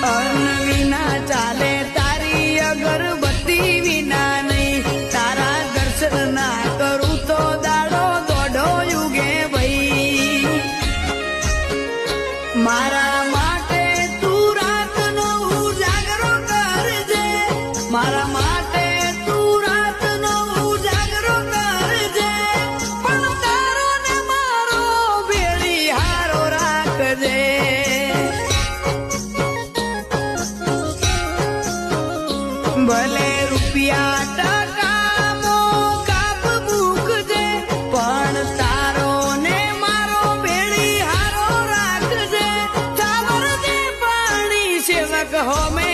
અન્ન વિના ચાલે તારી અગરબત્તી વિના નહીં, તારા દર્શન ના કરું તો દાડો દોઢો યુગે ભાઈ. મારા માટે તું રાતનો ઉજાગરો કરજે, મારા માટે તું રાતનો ઉજાગરો કરજે, પણ તારો ને મારો ભેળી હારો રાખજે. ભલે રૂપિયા ટકા મો કાપ મૂકજે, પણ તારો ને મારો ભેળી હારો રાખજે. ચાવર દે પાણી સેવક હોમે